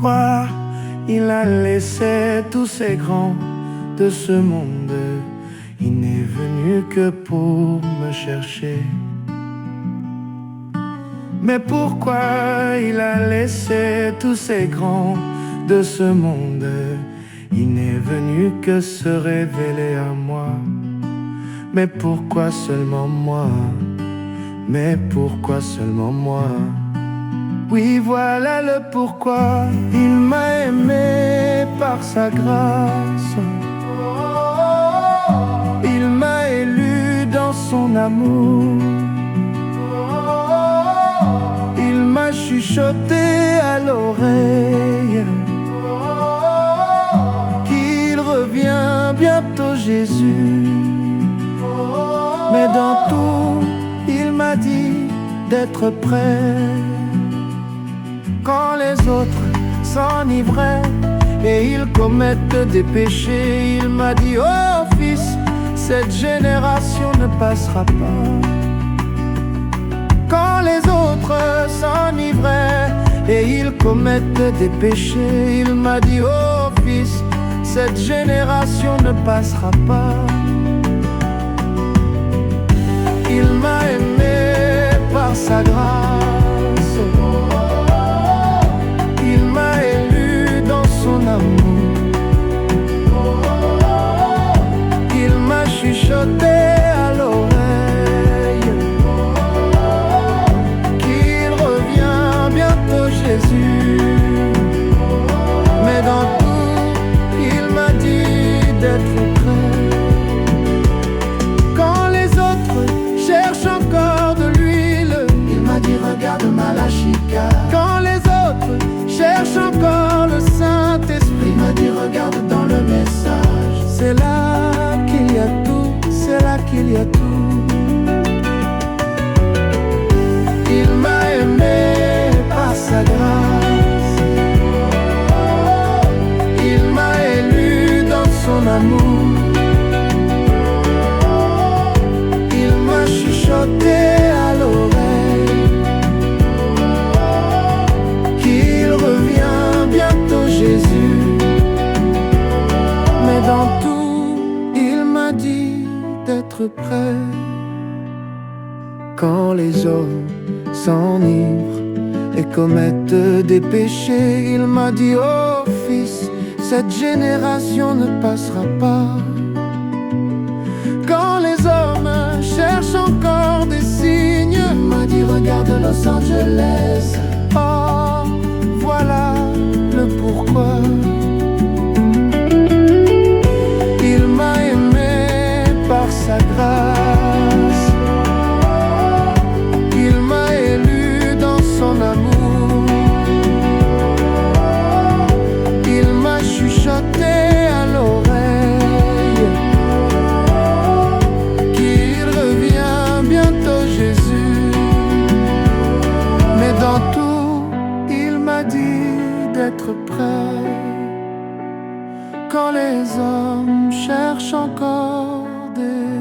pourquoi il a laissé tous ces grands de ce monde. Il n'est venu que pour me chercher. Mais pourquoi il a laissé tous ces grands de ce monde? Il n'est venu que se révéler à moi. Mais pourquoi seulement moi? Mais pourquoi seulement moi? Oui, voilà le pourquoi. Il m'a aimé par sa grâce. Il m'a élu dans son amour. Il m'a chuchoté à l'oreille qu'il revient bientôt Jésus. Mais dans tout, il m'a dit d'être prêt. Quand les autres s'enivraient et ils commettent des péchés, il m'a dit: oh fils, cette génération ne passera pas. Quand les autres s'enivraient et ils commettent des péchés, il m'a dit: oh fils, cette génération ne passera pas. Il m'a aimé par sa grâce. Il m'a élu dans son amour. Il m'a chuchoté à l'oreille qu'il revient bientôt Jésus. Mais dans tout, il m'a dit d'être prêt. Quand les autres cherchent encore de l'huile, il m'a dit: regarde Malachika. Quand les autres cherchent encore le Saint-Esprit, il m'a dit: regarde dans le message. C'est là qu'il y a tout, c'est là qu'il y a tout. Il m'a aimé par sa grâce. Il m'a élu dans son amour. Il m'a chuchoté à l'oreille qu'il revient bientôt Jésus. Mais dans tout, il m'a dit d'être prêt. Quand les hommes s'enivrent et commettent des péchés, il m'a dit: oh fils, cette génération ne passera pas. Quand les hommes cherchent encore des signes, il m'a dit: regarde Los Angeles. Oh, voilà le pourquoi. Il m'a aimé par sa grâce. Il m'a élu dans son amour. Il m'a chuchoté à l'oreille qu'il revient bientôt Jésus. Mais dans tout, il m'a dit d'être prêt. Quand les hommes cherchent encore des